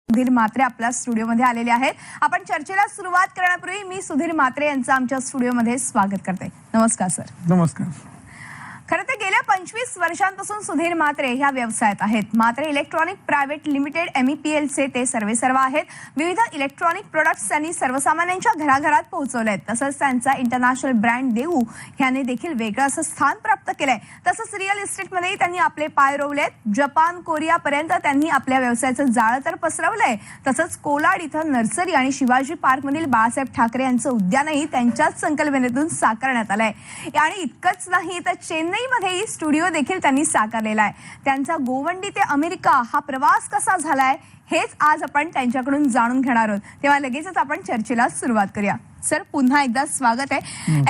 सुधीर म्हात्रे आपल्या स्टुडिओमध्ये आलेले आहेत। आपण चर्चेला सुरुवात करण्यापूर्वी मी सुधीर म्हात्रे यांचं आमच्या स्टुडिओमध्ये स्वागत करते। नमस्कार सर। नमस्कार। खरं तर गेल्या 25 वर्षांपासून सुधीर म्हात्रे ह्या व्यवसायात आहेत। Mhatre electronic private limited MEPL चे ते सर्वेसर्वा आहेत। विविध इलेक्ट्रॉनिक प्रोडक्ट्स त्यांनी सर्वसामान्यांच्या घराघरात पोहोचवले आहेत। तसंच त्यांचा इंटरनॅशनल ब्रँड देऊ ह्याने देखील वेगळं असं स्थान प्राप्त केलंय। तसंच रिअल इस्टेटमध्येही त्यांनी आपले पाय रोवलेत। जपान कोरिया पर्यंत त्यांनी आपल्या व्यवसायाचं जाळं तर पसरवलंय। तसंच कोलाड इथं नर्सरी आणि शिवाजी पार्क मधील बाळासाहेब ठाकरे यांचं उद्यानही त्यांच्याच संकल्पनेतून साकारण्यात आलंय। आणि इतकंच नाही तर चेन्नईमध्येही स्टुडिओ देखील त्यांनी साकारलेला आहे। त्यांचा गोवंडी ते अमेरिका हा प्रवास कसा झालाय हेच आज आपण त्यांच्याकडून जाणून घेणार आहोत। तेव्हा लगेचच आपण चर्चेला सुरुवात करूया। सर पुन्हा एकदा स्वागत आहे।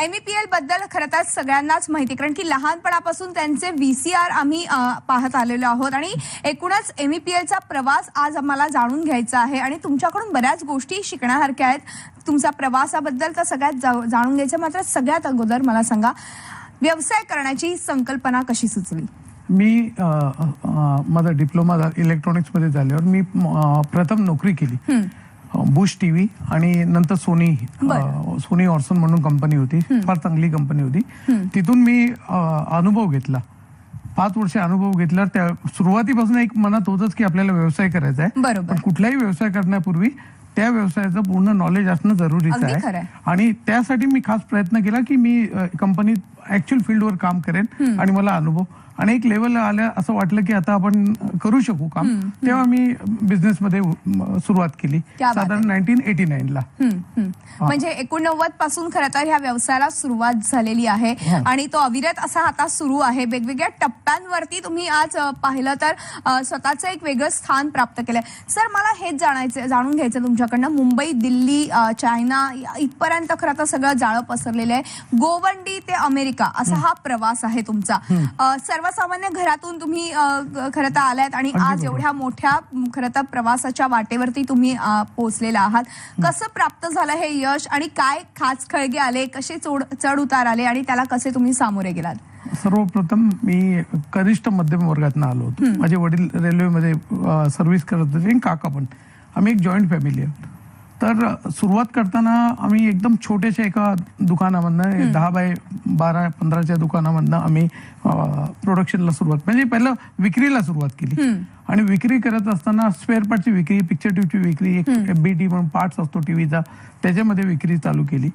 MEPL बद्दल खरं तर सगळ्यांनाच माहिती, कारण की लहानपणापासून त्यांचे VCR आम्ही पाहत आलेलो आहोत आणि एकूणच MEPLचा प्रवास आज आम्हाला जाणून घ्यायचा आहे आणि तुमच्याकडून बऱ्याच गोष्टी शिकण्यासारख्या आहेत। तुमचा प्रवासाबद्दल तर सगळ्यात जाणून घ्यायचं, मात्र सगळ्यात अगोदर मला सांगा व्यवसाय करण्याची संकल्पना कशी सुचली? मी माझा डिप्लोमा इलेक्ट्रॉनिक्स मध्ये झाल्यावर मी प्रथम नोकरी केली बुश टीव्ही आणि नंतर सोनी ऑर्सन म्हणून कंपनी होती, फार चांगली कंपनी होती। तिथून मी अनुभव घेतला, 5 वर्ष अनुभव घेतला। त्या सुरुवातीपासून एक मनात होतच की आपल्याला व्यवसाय करायचा आहे, पण कुठलाही व्यवसाय करण्यापूर्वी त्या व्यवसायाचं पूर्ण नॉलेज असणं जरुरीचं आहे। आणि त्यासाठी मी खास प्रयत्न केला की मी कंपनीत ऍक्च्युअल फील्डवर काम करेन आणि मला अनुभव आणि एक लेवल आल्या असं वाटलं की आता आपण करू शकू काम। तेव्हा मी बिझनेस मध्ये सुरुवात केली साधारण 1989 ला। म्हणजे 89 पासून खरं तर ह्या व्यवसायाला सुरुवात झालेली आहे आणि तो अविरत असा आता सुरू आहे। वेगवेगळ्या टप्प्यांवरती तुम्ही आज पाहिलं तर स्वतःचं एक वेगळं स्थान प्राप्त केलंय। सर मला हेच जाणून घ्यायचं तुमच्याकडनं, मुंबई दिल्ली चायना इथपर्यंत खरं तर सगळं जाळं पसरलेलं आहे। गोवंडी ते अमेरिका असा हा प्रवास आहे तुमचा। सर्वसामान्य घरातून तुम्ही खरं तर आलात आणि आज एवढ्या मोठ्या खरं तर प्रवासाच्या वाटेवरती तुम्ही पोहोचलेला आहात। कसं प्राप्त झालं हे यश आणि काय खास खळगे आले, कसे चढ उतार आले आणि त्याला कसे तुम्ही सामोरे गेलात? सर्वप्रथम मी कनिष्ठ मध्यम वर्गातून आलो होतो। माझे वडील रेल्वेमध्ये सर्व्हिस करत होते, काका पण। आम्ही एक जॉईंट फॅमिली आहे। तर सुरुवात करताना आम्ही एकदम छोट्याशा एका दुकानामधनं 10 बाय 12 15च्या दुकानामधनं आम्ही प्रोडक्शनला सुरुवात, म्हणजे पहिलं विक्रीला सुरुवात केली। आणि विक्री करत असताना स्पेअर पार्टची विक्री, पिक्चर ट्यूबची विक्री, एक FBT म्हणून पार्ट्स असतो टीव्हीचा, त्याच्यामध्ये विक्री चालू केली।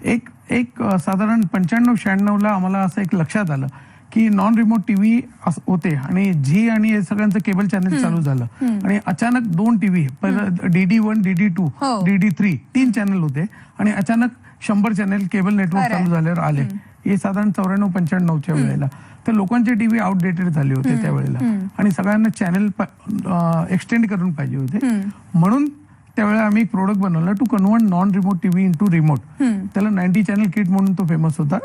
एक साधारण 95-96 ला आम्हाला असं एक लक्षात आलं की नॉन रिमोट टीव्ही होते आणि झी आणि हे सगळ्यांचं केबल चॅनल चालू झालं आणि अचानक 2 टीव्ही, पहिलं DD1 DD2 DD3 3 चॅनल होते आणि अचानक 100 चॅनल केबल नेटवर्क चालू झाल्यावर आले। हे साधारण 94-95च्या वेळेला। तर लोकांचे टीव्ही आउटडेटेड झाले होते त्यावेळेला आणि सगळ्यांना चॅनल एक्सटेंड करून पाहिजे होते। म्हणून त्यावेळेला आम्ही एक प्रोडक्ट बनवला to convert non remote TV into remote. त्याला 90 चॅनल किट म्हणून तो फेमस होता।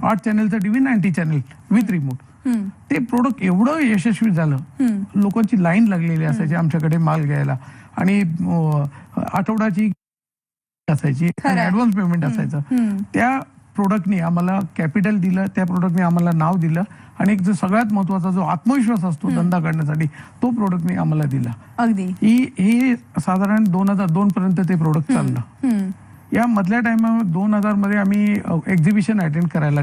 8 चॅनलचा टीव्ही 90 चॅनल विथ रिमोट। ते प्रोडक्ट एवढं यशस्वी झालं, लोकांची लाईन लागलेली असायची आमच्याकडे माल घ्यायला आणि आठवड्याची असायची, ऍडव्हान्स पेमेंट असायचं। त्या प्रोडक्टने आम्हाला कॅपिटल दिलं, त्या प्रोडक्टने आम्हाला नाव दिलं आणि एक जो सगळ्यात महत्वाचा जो आत्मविश्वास असतो धंदा करण्यासाठी तो प्रोडक्टने आम्हाला दिला। अगदी ही साधारण 2002 पर्यंत ते प्रोडक्ट चाललं। या मधल्या टाइममध्ये 2000 मध्ये आम्ही एक्झिबिशन अटेंड करायला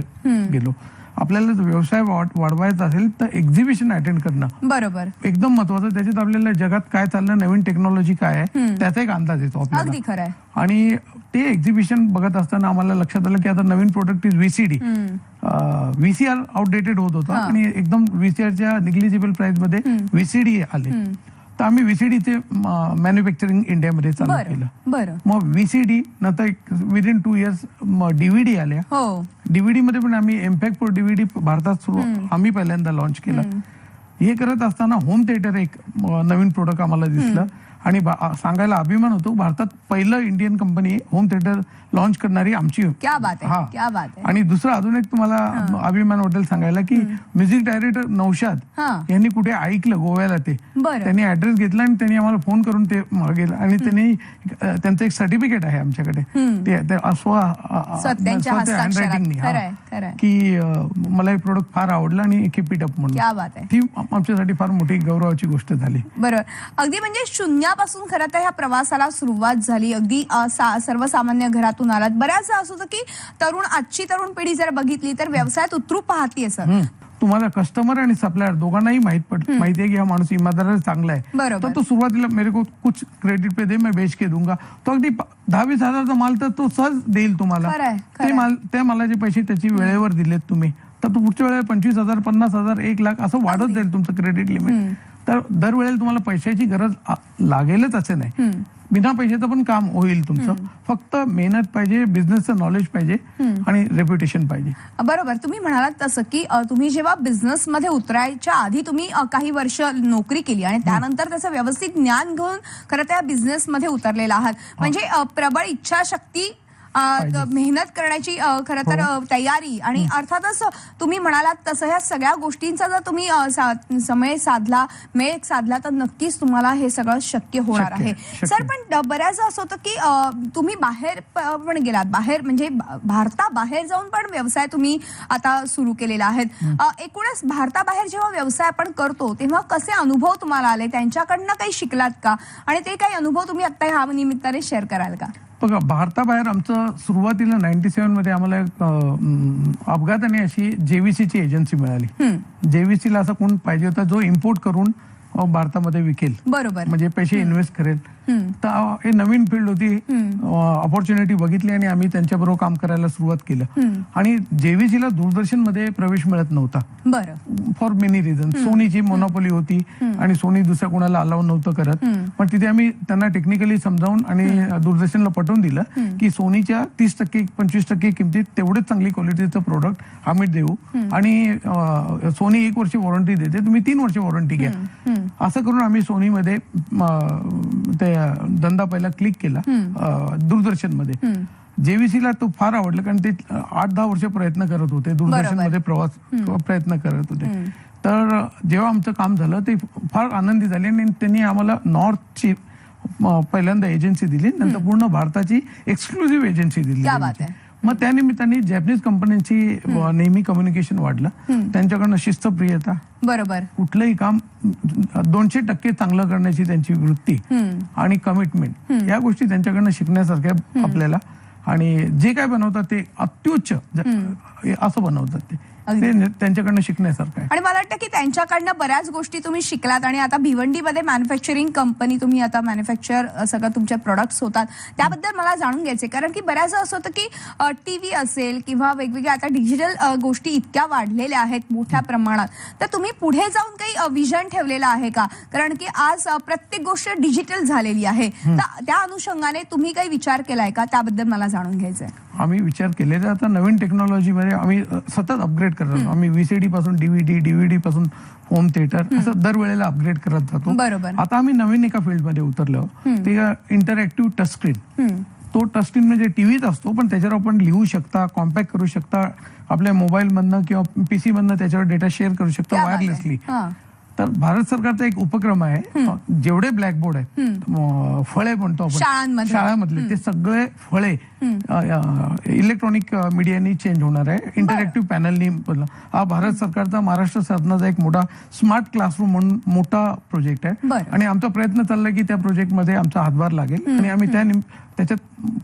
गेलो। आपल्याला व्यवसाय वाढवायचा असेल तर एक्झिबिशन अटेंड करणं बरोबर एकदम महत्वाचं। त्याच्यात आपल्याला जगात काय चाललं, नवीन टेक्नॉलॉजी काय आहे त्याचा एक अंदाज येतो आपल्याला। आणि ते एक्झिबिशन बघत असताना आम्हाला लक्षात आलं की आता नवीन product is VCD। VCR outdated होत होता आणि एकदम VCRच्या निग्लिजिबल प्राइस मध्ये VCD आले। तर आम्ही VCDचे मॅन्युफॅक्चरिंग इंडियामध्ये चालू केलं। मग VCD नंतर विदिन 2 इयर्स DVD आल्या। DVD मध्ये पण आम्ही इम्पॅक्ट फॉर DVD भारतात आम्ही पहिल्यांदा लॉन्च केला। हे करत असताना होम थिएटर एक नवीन प्रोडक्ट आम्हाला दिसलं आणि सांगायला अभिमान होतो, भारतात पहिलं Indian company home theatre launch करणारी आमची। क्या बात है, क्या बात है। आणि दुसरं अजून एक तुम्हाला अभिमान वाटेल सांगायला की म्युझिक डायरेक्टर नौशाद यांनी कुठे ऐकलं गोव्याला, त्यांनी ऍड्रेस घेतला आणि त्यांनी आम्हाला फोन करून ते गेलं आणि त्यांनी त्यांचं एक सर्टिफिकेट आहे आमच्याकडे हँडरायटिंगनी की मला एक प्रोडक्ट फार आवडला आणि कीप इट अप म्हणून। ती आमच्यासाठी फार मोठी गौरवाची गोष्ट झाली। बरोबर, अगदी म्हणजे शून्या कशापासून खरं तर ह्या प्रवासाला सुरुवात झाली? अगदी सर्वसामान्य घरातून आलात. बऱ्याचदा असं होतं की आजची तरुण पिढी जर बघितली तर व्यवसायात उतरू पाहतीये सर. तुम्हाला कस्टमर आणि सप्लायर दोघांनाही माहिती है कि हा माणूस ईमानदार आहे, चांगला आहे. बरोबर. तर तो सुरुवातीला मेरे को कुछ क्रेडिट पे दे, मैं बेच के दूंगा. तो अगदी 10-20 हजाराचा माल तर तो सहज देईल तुम्हाला. त्या मालाचे पैसे त्याची वेळेवर दिलेत तुम्ही तर तो पुढच्या वेळेला 25,000, 50,000, 1,00,000 असं वाढत जाईल तुमचं क्रेडिट लिमिट. तर दरवेळेला तुम्हाला पैशाची गरज लागेलच असे नाही. बिना पैशाचं पण काम होईल तुमचं. फक्त मेहनत पाहिजे, बिझनेसचं नॉलेज पाहिजे आणि रेप्युटेशन पाहिजे. बरोबर. तुम्ही म्हणालात तसं की तुम्ही जेव्हा बिझनेस मध्ये उतरायच्या आधी तुम्ही काही वर्ष नोकरी केली आणि त्यानंतर त्याचं व्यवस्थित ज्ञान घेऊन खरं त्या बिझनेस मध्ये उतरलेला आहात. म्हणजे प्रबळ इच्छाशक्ती, मेहनत करण्याची खरं तर तयारी आणि अर्थातच तुम्ही म्हणालात तसं ह्या सगळ्या गोष्टींचा जर तुम्ही मेळ साधला तर नक्कीच तुम्हाला हे सगळं शक्य होणार आहे. सर पण बऱ्याचदा असं होतं की तुम्ही बाहेर पण गेलात, बाहेर म्हणजे भारताबाहेर जाऊन पण व्यवसाय तुम्ही आता सुरू केलेला आहे. एकूणच भारताबाहेर जेव्हा व्यवसाय आपण करतो तेव्हा कसे अनुभव तुम्हाला आले, त्यांच्याकडनं काही शिकलात का आणि ते काही अनुभव तुम्ही आता ह्या निमित्ताने शेअर कराल का? बघा, भारताबाहेर आमचं सुरुवातीला 97 मध्ये आम्हाला अपघाताने अशी जेव्हीसीची एजन्सी मिळाली. जेव्हीसीला असा कोण पाहिजे होता जो इम्पोर्ट करून भारतामध्ये विकेल, बरोबर, म्हणजे पैसे इन्व्हेस्ट करेल. तर हे नवीन फील्ड होती, ऑपॉर्च्युनिटी बघितली आणि आम्ही त्यांच्याबरोबर काम करायला सुरुवात केलं. आणि जेव्हीसीला दूरदर्शन मध्ये प्रवेश मिळत नव्हता. बरं, फॉर मेनी रिझन. सोनीची मोनोपोली होती आणि सोनी दुसऱ्या कोणाला अलाउ नव्हतं करत. पण तिथे आम्ही त्यांना टेक्निकली समजावून आणि दूरदर्शनला पटवून दिलं की सोनीच्या 30%, 25% किमतीत तेवढेच चांगली क्वालिटीचं प्रोडक्ट आम्ही देऊ आणि सोनी 1 वर्ष वॉरंटी देते, तुम्ही 3 वर्ष वॉरंटी घ्या. असं करून आम्ही सोनीमध्ये ते धंदा पहिला क्लिक केला दूरदर्शन मध्ये. जेव्हीसीला तो फार आवडलं कारण ते 8-10 वर्ष प्रयत्न करत होते, दूरदर्शन मध्ये प्रयत्न करत होते. तर जेव्हा आमचं काम झालं ते फार आनंदी झाले आणि त्यांनी आम्हाला नॉर्थची पहिल्यांदा एजन्सी दिली, नंतर पूर्ण भारताची एक्सक्लुझिव्ह एजन्सी दिली. मग त्या निमित्ताने जॅपनीज कंपन्यांची नेहमी कम्युनिकेशन वाढलं, त्यांच्याकडनं शिस्तप्रियता, बरोबर, कुठलंही काम 200% चांगलं करण्याची त्यांची वृत्ती आणि कमिटमेंट, या गोष्टी त्यांच्याकडनं शिकण्यासारख्या आपल्याला. आणि जे काय बनवतात ते अत्युच्च असं बनवतात ते त्यांच्याकडनं शिकण्यासारखं आहे. आणि मला वाटतं की त्यांच्याकडनं बऱ्याच गोष्टी तुम्ही शिकलात आणि आता भिवंडीमध्ये मॅन्युफॅक्चरिंग कंपनी तुम्ही आता मॅन्युफॅक्चर सगळं तुमचे प्रोडक्ट्स होतात, त्याबद्दल मला जाणून घ्यायचे. कारण की बऱ्याचदा असं होतं की टीव्ही असेल किंवा वेगवेगळ्या आता डिजिटल गोष्टी इतक्या वाढलेल्या आहेत मोठ्या प्रमाणात, तर तुम्ही पुढे जाऊन काही विजन ठेवलेलं आहे का? कारण की आज प्रत्येक गोष्ट डिजिटल झालेली आहे, तर त्या अनुषंगाने तुम्ही काही विचार केलाय का? त्याबद्दल मला जाणून घ्यायचंय. आम्ही विचार केलेला. आता नवीन टेक्नॉलॉजीमध्ये आम्ही सतत अपग्रेड करत. आम्ही व्हीसीडी पासून डीव्हीडी पासून होम थिएटर असं दरवेळेला अपग्रेड करत जातो. बरोबर. आता आम्ही नवीन एका फील्डमध्ये उतरलो, ते इंटरॅक्टिव्ह टच स्क्रीन. तो टच स्क्रीन म्हणजे टीव्हीच असतो पण त्याच्यावर आपण लिहू शकता, कॉम्पॅक्ट करू शकता, आपल्या मोबाईल मधनं किंवा पीसी मधनं त्याच्यावर डेटा शेअर करू शकता वायरलेसली. तर भारत सरकारचा एक उपक्रम आहे, जेवढे ब्लॅकबोर्ड आहेत, फळे म्हणतो आपण शाळांमधले, ते सगळे फळे इलेक्ट्रॉनिक मीडियानी चेंज होणार आहे, इंटरॅक्टिव्ह पॅनलनी. हा भारत सरकारचा, महाराष्ट्र शासनाचा एक मोठा स्मार्ट क्लासरूम म्हणून मोठा प्रोजेक्ट आहे आणि आमचा प्रयत्न चाललाय की त्या प्रोजेक्टमध्ये आमचा हातभार लागेल आणि आम्ही त्याच्यात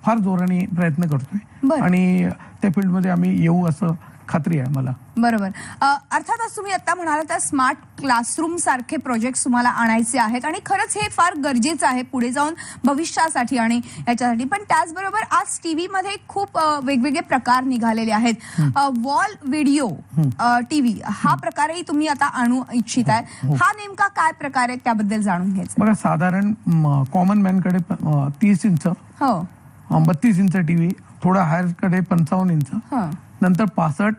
फार जोराने प्रयत्न करतोय आणि त्या फील्डमध्ये आम्ही येऊ असं खात्री आहे मला. बरोबर. अर्थातच तुम्ही आता म्हणाला तर स्मार्ट क्लासरूम सारखे प्रोजेक्ट तुम्हाला आणायचे आहेत आणि खरंच हे फार गरजेचं आहे पुढे जाऊन भविष्यासाठी आणि याच्यासाठी. पण त्याचबरोबर आज टीव्ही मध्ये खूप वेगवेगळे प्रकार निघालेले आहेत. वॉल व्हिडिओ टीव्ही हा प्रकारही तुम्ही आता आणू इच्छित आहे. हा नेमका काय प्रकार आहे त्याबद्दल जाणून घ्यायचं. बघा, साधारण कॉमन मॅन कडे 30 इंच, 32 इंच टीव्ही, थोडा हायर कडे 55 इंच, नंतर 65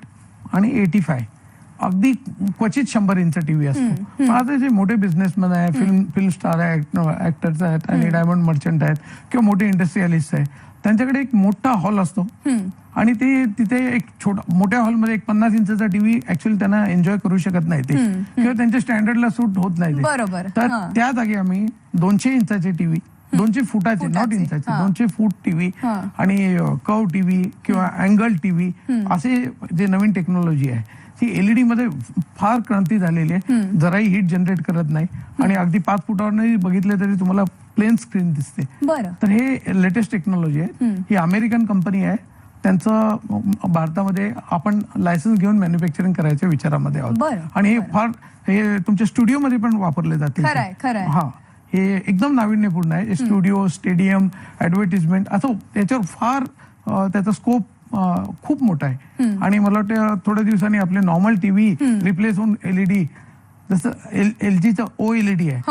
आणि 85, अगदी क्वचित 100 इंच टीव्ही असतो. आता जे मोठे बिझनेसमॅन आहे, फिल्म स्टार आहे, ऍक्टर्स आहेत आणि डायमंड मर्चंट आहेत किंवा मोठे इंडस्ट्रियलिस्ट आहेत, त्यांच्याकडे एक मोठा हॉल असतो आणि ते तिथे एक मोठ्या हॉलमध्ये एक 50 इंचचा टीव्ही ऍक्च्युअली त्यांना एन्जॉय करू शकत नाही ते, किंवा त्यांच्या स्टँडर्डला सूट होत नाही ते. तर त्या जागी आम्ही 200 इंचाचे टीव्ही, 200 फुटाचे, नॉट इंचाचे, 200 फूट टीव्ही आणि कर्व टीव्ही किंवा अँगल टीव्ही असे जे नवीन टेक्नॉलॉजी आहे, ती एलईडी मध्ये फार क्रांती झालेली आहे. जराही हीट जनरेट करत नाही आणि अगदी 5 फुटावर बघितले तरी तुम्हाला प्लेन स्क्रीन दिसते. बरं. तर हे लेटेस्ट टेक्नॉलॉजी आहे. ही अमेरिकन कंपनी आहे. त्यांचं भारतामध्ये आपण लायसन्स घेऊन मॅन्युफॅक्चरिंग करायच्या विचारामध्ये आहोत. बरं. आणि हे फार हे तुमच्या स्टुडिओमध्ये पण वापरले जातील. खरंय. हा, हे एकदम नाविन्यपूर्ण आहे. स्टुडिओ, स्टेडियम, ऍडव्हर्टिजमेंट असं त्याच्यावर फार त्याचा स्कोप खूप मोठा आहे. आणि मला वाटतं थोड्या दिवसांनी आपले नॉर्मल टीव्ही रिप्लेस होऊन एलईडी, जसं LGचं OLED आहे,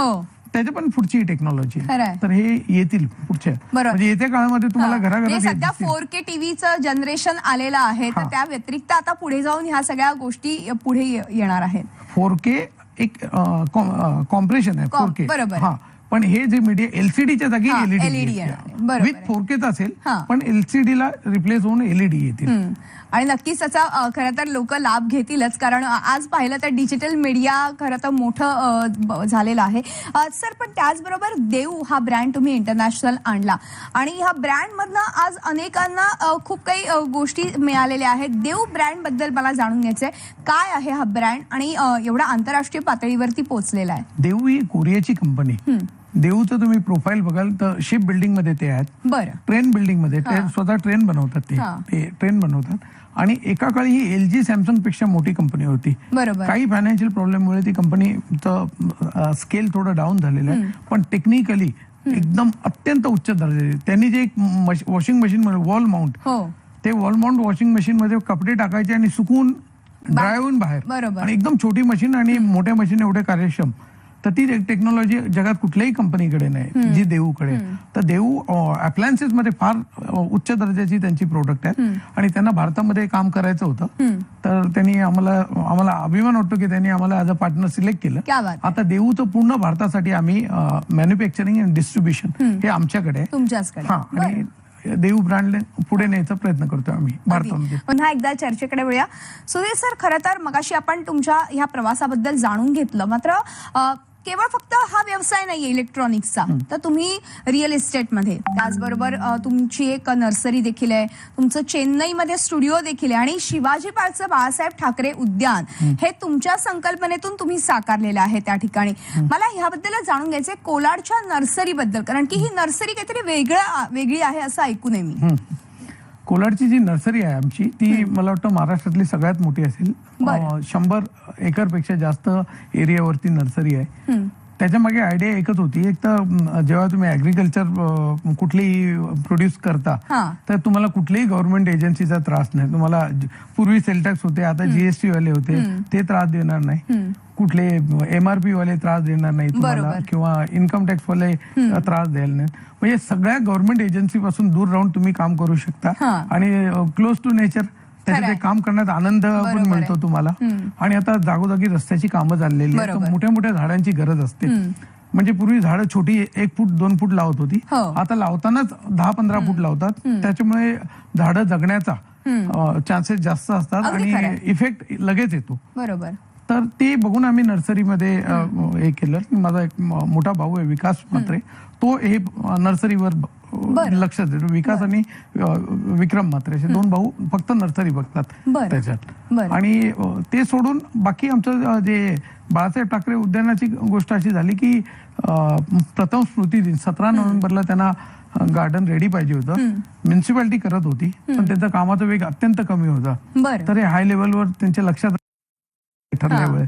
त्याच्या पण पुढची टेक्नॉलॉजी आहे. तर हे येतील पुढच्या, म्हणजे येत्या काळामध्ये तुम्हाला घराघरात सध्या 4K टीव्हीचं जनरेशन आलेलं आहे. तर त्या व्यतिरिक्त आता पुढे जाऊन ह्या सगळ्या गोष्टी पुढे येणार आहेत. 4K एक कॉम्प्रेशन आहे 4K. बरोबर. हा, पण हे जे मीडिया LCDच्या जागी LED विथ 4K असेल, पण LCD ला रिप्लेस होऊन LED येतील. आणि नक्कीच त्याचा खरं तर लोक लाभ घेतीलच, कारण आज पाहिलं तर डिजिटल मीडिया खरं तर मोठं झालेलं आहे. सर, पण त्याचबरोबर देव हा ब्रँड तुम्ही इंटरनॅशनल आणला आणि ह्या ब्रँड मधनं आज अनेकांना खूप काही गोष्टी मिळालेल्या आहेत. देव ब्रँड बद्दल मला जाणून घ्यायचंय, काय आहे हा ब्रँड आणि एवढा आंतरराष्ट्रीय पातळीवरती पोहोचलेला आहे? देव ही कोरियाची कंपनी. देऊचं तुम्ही प्रोफाईल बघाल तर शिप बिल्डिंग मध्ये ते आहेत. बरं. ट्रेन बिल्डिंग मध्ये स्वतः ट्रेन बनवतात. ते ट्रेन बनवतात. आणि एका काळी ही LG सॅमसंग पेक्षा मोठी कंपनी होती. बरोबर. काही फायनान्शियल प्रॉब्लेममुळे ती कंपनी स्केल थोडं डाऊन झालेलं आहे, पण टेक्निकली एकदम अत्यंत उच्च दर्जाचे. त्यांनी जे एक वॉशिंग मशीन वॉल माउंट, ते वॉल माउंट वॉशिंग मशीन मध्ये कपडे टाकायचे आणि सुकून ड्राय होऊन बाहेर, आणि एकदम छोटी मशीन आणि मोठ्या मशीन एवढे कार्यक्षम. तर ती टेक्नॉलॉजी जगात कुठल्याही कंपनीकडे नाही जी देऊकडे. तर देऊ अप्लायन्सेस मध्ये फार उच्च दर्जाची त्यांची प्रोडक्ट आहेत. आणि त्यांना भारतामध्ये काम करायचं होतं, तर त्यांनी आम्हाला अभिमान वाटतो की त्यांनी आम्हाला ॲज अ पार्टनर सिलेक्ट केलं. आता देऊचं पूर्ण भारतासाठी आम्ही मॅन्युफॅक्चरिंग अँड डिस्ट्रीब्युशन हे आमच्याकडे आहे. तुमच्याचकडे. आणि देऊ ब्रँड पुढे न्यायचा प्रयत्न करतोय आम्ही भारतामध्ये. पुन्हा एकदा चर्चेकडे वळूया. सुधीर सर, खरं तर मगाशी आपण तुमच्या ह्या प्रवासाबद्दल जाणून घेतलं, मात्र केवळ फक्त हा व्यवसाय नाहीये इलेक्ट्रॉनिक्सचा, तर तुम्ही रिअल इस्टेटमध्ये, त्याचबरोबर तुमची एक नर्सरी देखील आहे, तुमचं चेन्नईमध्ये स्टुडिओ देखील आहे आणि शिवाजी पार्कचं बाळासाहेब ठाकरे उद्यान हे तुमच्या संकल्पनेतून तुम्ही साकारलेलं आहे त्या ठिकाणी. मला ह्याबद्दल जाणून घ्यायचंय कोलाडच्या नर्सरीबद्दल, कारण की ही नर्सरी काहीतरी वेगळी आहे असं ऐकून आहे मी. कोलाडची जी नर्सरी आहे आमची, ती मला वाटतं महाराष्ट्रातली सगळ्यात मोठी असेल. 100 एकरपेक्षा जास्त एरियावरती नर्सरी आहे. त्याच्या मागे आयडिया एकच होती, एक तर जेव्हा तुम्ही ऍग्रिकल्चर कुठलीही प्रोड्यूस करता, तर तुम्हाला कुठल्याही गव्हर्नमेंट एजन्सीचा त्रास नाही. तुम्हाला पूर्वी सेल टॅक्स होते, आता GST वाले होते, ते त्रास देणार नाही. कुठले MRP वाले त्रास देणार नाही तुम्हाला, किंवा इन्कम टॅक्स वाले त्रास द्यायला नाही. म्हणजे सगळ्या गव्हर्नमेंट एजन्सी पासून दूर राहून तुम्ही काम करू शकता. आणि क्लोज टू नेचर, त्याच्यात काम करण्यात आनंद पण मिळतो तुम्हाला. आणि आता जागोजागी रस्त्याची कामं चाललेली आहेत, मोठ्या मोठ्या झाडांची गरज असते. म्हणजे पूर्वी झाडं छोटी 1 फूट 2 फूट लावत होती, आता लावतानाच 10-15 फूट लावतात. त्याच्यामुळे झाडं जगण्याचा चान्सेस जास्त असतात आणि इफेक्ट लगेच येतो. बरोबर. तर ते बघून आम्ही नर्सरीमध्ये हे केलं. माझा एक मोठा भाऊ आहे विकास म्हात्रे, तो हे नर्सरीवर लक्ष देतो. विकास आणि विक्रम म्हात्रे असे 2 भाऊ फक्त नर्सरी बघतात त्याच्यात. आणि ते सोडून बाकी आमचं जे बाळासाहेब ठाकरे उद्यानाची गोष्ट अशी झाली की प्रथम स्मृती दिन 17 नोव्हेंबरला त्यांना गार्डन रेडी पाहिजे होतं. म्युन्सिपालिटी करत होती, पण त्यांचा कामाचा वेग अत्यंत कमी होता. तर हे हाय लेवलवर त्यांच्या लक्षात ठरल्यामुळे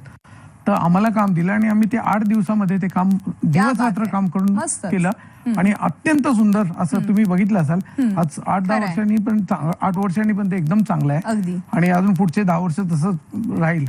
तर आम्हाला काम दिलं आणि आम्ही ते 8 दिवसामध्ये ते काम दिवस रात्र काम करून केलं. आणि अत्यंत सुंदर असं तुम्ही बघितलं असाल. आज 8-10 वर्षांनी पण 8 वर्षांनी पण ते एकदम चांगलं आहे आणि अजून पुढचे 10 वर्ष तसंच राहील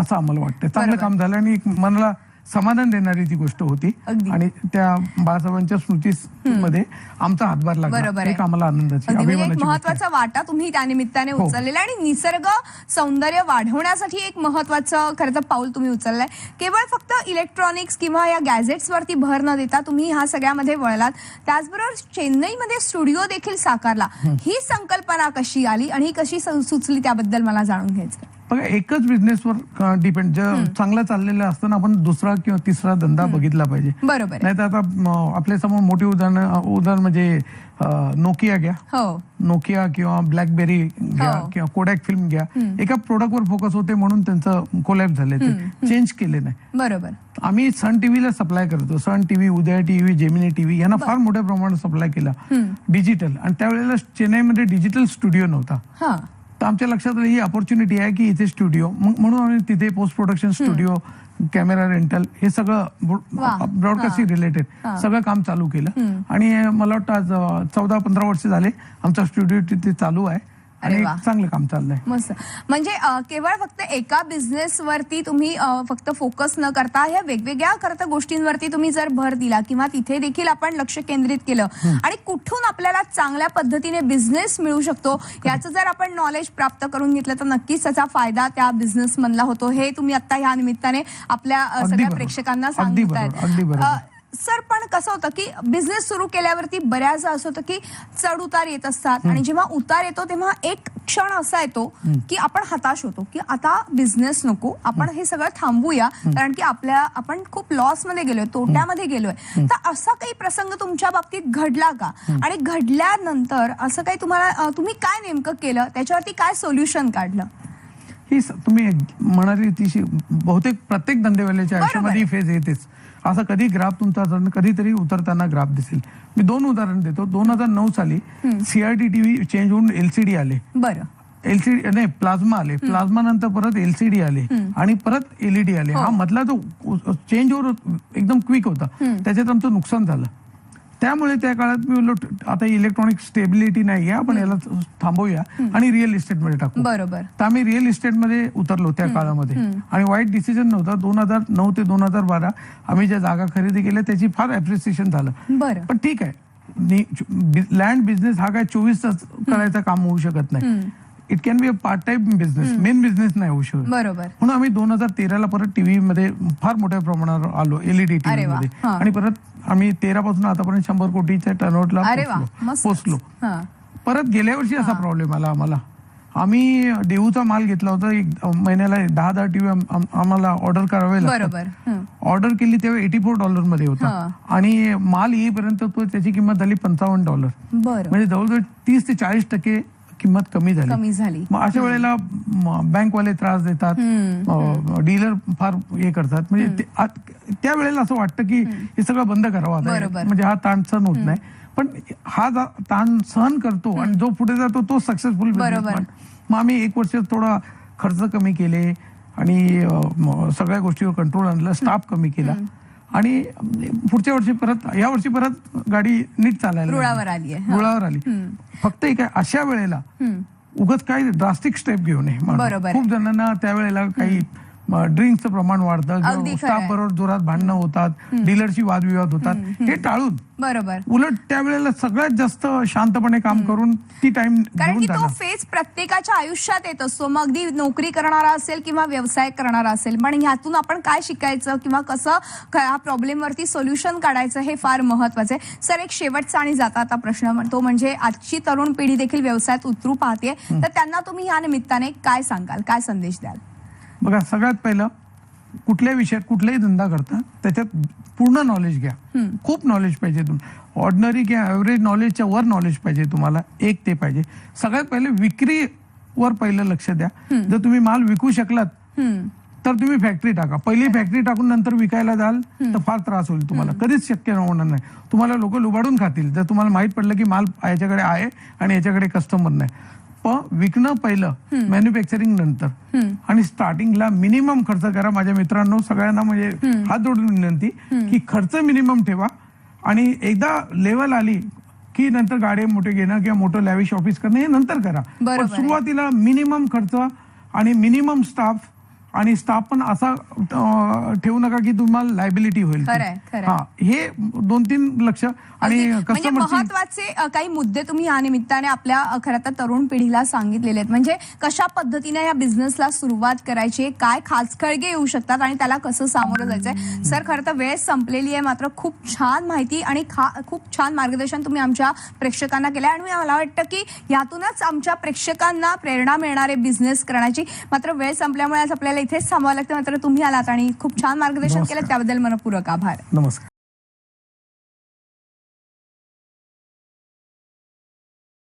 असं आम्हाला वाटतं. चांगलं काम झालं आणि मनाला समाधान देणारी ती गोष्ट होती. आणि त्या बाळासाहेबांच्या स्मृतीमध्ये आमचा हातभार लागला, एक आम्हाला आनंदाची अभिमानाची महत्वाचा वाटा तुम्ही त्या निमित्ताने उचललेला आणि निसर्ग सौंदर्य वाढवण्यासाठी एक महत्वाचं खरं तर पाऊल तुम्ही उचललंय. केवळ फक्त इलेक्ट्रॉनिक्स किंवा या गॅजेट्स वरती भर न देता तुम्ही ह्या सगळ्यामध्ये वळलात. त्याचबरोबर चेन्नईमध्ये स्टुडिओ देखील साकारला. ही संकल्पना कशी आली आणि कशी सुचली त्याबद्दल मला जाणून घ्यायचं. बघा एकच बिझनेसवर डिपेंड चांगला चाललेलं असताना आपण दुसरा किंवा तिसरा धंदा बघितला पाहिजे. बरोबर. नाही तर आता आपल्या समोर मोठी उदाहरण म्हणजे नोकिया घ्या, हो, नोकिया किंवा ब्लॅकबेरी घ्या किंवा कोडॅक फिल्म घ्या. एका प्रोडक्टवर फोकस होते म्हणून त्यांचं कोलॅप झाले, ते चेंज केले नाही. बरोबर. आम्ही सन टीव्हीला सप्लाय करतो. सन टीव्ही, उदय टीव्ही, जेमिनी टीव्ही यांना फार मोठ्या प्रमाणात सप्लाय केला डिजिटल. आणि त्यावेळेला चेन्नईमध्ये डिजिटल स्टुडिओ नव्हता. तर आमच्या लक्षात आलं ही अपॉर्च्युनिटी आहे की इथे स्टुडिओ, म्हणून आम्ही तिथे post production studio, camera rental हे सगळं ब्रॉडकास्टिंग रिलेटेड सगळं काम चालू केलं. आणि मला वाटतं आज 14-15 वर्ष झाले आमचा स्टुडिओ तिथे चालू आहे आणि चांगलं काम चाललंय. मस्त. म्हणजे केवळ फक्त एका बिझनेस वरती तुम्ही फक्त फोकस न करता ह्या वेगवेगळ्या करता गोष्टींवरती तुम्ही जर भर दिला किंवा तिथे देखील आपण लक्ष केंद्रित केलं आणि कुठून आपल्याला चांगल्या पद्धतीने बिझनेस मिळू शकतो याचं जर आपण नॉलेज प्राप्त करून घेतलं तर नक्कीच त्याचा फायदा त्या बिझनेस मधला होतो. हे तुम्ही आता ह्या निमित्ताने आपल्या सगळ्या प्रेक्षकांना सांगताय. सर, पण कसं होतं की बिझनेस सुरू केल्यावरती बऱ्याचदा असं होतं की चढ उतार येत असतात आणि जेव्हा उतार येतो तेव्हा एक क्षण असा येतो की आपण हताश होतो की आता बिझनेस नको, आपण हे सगळं थांबूया, कारण की आपण खूप लॉस मध्ये गेलोय, तोट्यामध्ये गेलोय. तर असा काही प्रसंग तुमच्या बाबतीत घडला का? आणि घडल्यानंतर असं काही तुम्ही काय नेमकं केलं, त्याच्यावरती काय सोल्युशन काढलं? ही तुम्ही म्हणाली ती बहुतेक प्रत्येक धंदेवाल्याच्या आयुष्यामध्ये फेज येतेच. असं कधी ग्राफ तुमचा कधीतरी उतरताना ग्राफ दिसेल. मी 2 उदाहरण देतो. 2009 साली सीआरटी टीव्ही चेंज होऊन एलसीडी आले. बरं. एलसीडी नाही, प्लाझ्मा आले. प्लाझ्मा नंतर परत एलसीडी आले आणि परत एलईडी आले. हा मधला तो चेंज ओव्हर एकदम क्विक होता, त्याच्यात आमचं नुकसान झालं. त्यामुळे त्या काळात मी बोललो आता इलेक्ट्रॉनिक स्टेबिलिटी नाही आहे, आपण याला थांबवूया आणि रिअल इस्टेटमध्ये टाकू. बरोबर. तर आम्ही रिअल इस्टेटमध्ये उतरलो त्या काळामध्ये आणि वाईट डिसिजन नव्हता. 2009 ते 2012 आम्ही ज्या जागा खरेदी केल्या त्याची फार अप्रिसिएशन झालं. बरं. पण ठीक आहे, लँड बिझनेस हा काय 24 तास करायचं काम होऊ शकत नाही. It can be a part time business, main business नाही होऊ शकत. बरोबर. म्हणून आम्ही 2013ला परत टीव्ही मध्ये फार मोठ्या प्रमाणावर आलो, एलईडी टीव्ही मध्ये. आणि परत आम्ही 13 पासून आतापर्यंत 100 कोटीच्या टर्नओव्हरला पोहोचलो. परत गेल्या वर्षी असा प्रॉब्लेम आला आम्हाला. आम्ही देऊचा माल घेतला होता, एक महिन्याला 10 टीव्ही आम्हाला ऑर्डर करावे लागतात. ऑर्डर केली तेव्हा $84 मध्ये होता आणि माल येईपर्यंत त्याची किंमत झाली $55. म्हणजे जवळजवळ 30 ते 40% किंमत कमी झाली. मग अशा वेळेला बँकवाले त्रास देतात, डीलर फार हे करतात. म्हणजे त्या वेळेला असं वाटतं की हे सगळं बंद करावं आता, म्हणजे हा ताण सहन होत नाही. पण हा ताण सहन करतो आणि जो पुढे जातो तो सक्सेसफुल. मग आम्ही 1 वर्ष थोडा खर्च कमी केले आणि सगळ्या गोष्टीवर कंट्रोल आणलं, स्टाफ कमी केला आणि पुढच्या वर्षी या वर्षी परत गाडी नीट चालायला रुळावर आली. फक्त एक आहे, अशा वेळेला उगाच काही ड्रास्टिक स्टेप घेऊ नये. खूप जणांना त्यावेळेला काही ड्रिंक्सचं प्रमाण वाढतं, स्टाफ बरोबर जोरात भांडणं होतात, डीलरशी वादविवाद होतात. हे टाळून उलट त्यावेळेला सगळ्यात जास्त शांतपणे काम करून ती टाइम, कारण की तो फेज प्रत्येकाच्या आयुष्यात येत असतो. मग अगदी नोकरी करणारा असेल किंवा व्यवसाय करणारा असेल, पण ह्यातून आपण काय शिकायचं किंवा कसं ह्या प्रॉब्लेम वरती सोल्युशन काढायचं हे फार महत्वाचं आहे. सर, एक शेवटचा आणि जाता आता प्रश्न तो म्हणजे आजची तरुण पिढी देखील व्यवसायात उतरू पाहते, तर त्यांना तुम्ही या निमित्ताने काय सांगाल, काय संदेश द्याल? बघा, सगळ्यात पहिलं कुठल्याही विषयात कुठलाही धंदा करता त्याच्यात पूर्ण नॉलेज घ्या. खूप नॉलेज पाहिजे. ऑर्डिनरी किंवा ऍव्हरेज नॉलेजच्या वर नॉलेज पाहिजे तुम्हाला. एक ते पाहिजे. सगळ्यात पहिले विक्रीवर पहिलं लक्ष द्या. जर तुम्ही माल विकू शकलात तर तुम्ही फॅक्टरी टाका. पहिली फॅक्टरी टाकून नंतर विकायला जाल तर फार त्रास होईल तुम्हाला. कधीच शक्य होणार नाही. तुम्हाला लोक लुबाडून खातील जर तुम्हाला माहित पडलं की माल याच्याकडे आहे आणि याच्याकडे कस्टमर नाही. पण विकणं पहिलं, मॅन्युफॅक्चरिंग नंतर आणि स्टार्टिंगला मिनिमम खर्च करा. माझ्या मित्रांनो सगळ्यांना म्हणजे हात जोडून विनंती की खर्च मिनिमम ठेवा आणि एकदा लेवल आली की नंतर गाडी मोठे घेणं किंवा मोठं लॅविश ऑफिस करणं हे नंतर करा. पण सुरुवातीला मिनिमम खर्च आणि मिनिमम स्टाफ आणि स्टाफ पण असा ठेवू नका की तुम्हाला लायबिलिटी होईल ती. खरंय, खरंय. हा, हे 2-3 लक्ष आणि म्हणजे कस्टमरची महत्वाचे काही मुद्दे तुम्ही या निमित्ताने आपल्या खरं तर तरुण पिढीला सांगितलेले आहेत. म्हणजे कशा पद्धतीने या बिझनेसला सुरुवात करायची, काय खाचखळगे येऊ शकतात आणि त्याला कसं सामोरं जायचंय. सर, खरं तर वेळ संपलेली आहे, मात्र खूप छान माहिती आणि खूप छान मार्गदर्शन तुम्ही आमच्या प्रेक्षकांना केलं आणि मला वाटतं की यातूनच आमच्या प्रेक्षकांना प्रेरणा मिळणार आहे बिझनेस करण्याची. मात्र वेळ संपल्यामुळे आज आपल्याला इथेच थांबावं लागतं. मात्र तुम्ही आलात आणि खूप छान मार्गदर्शन केलं, त्याबद्दल मनपूर्वक आभार. नमस्कार.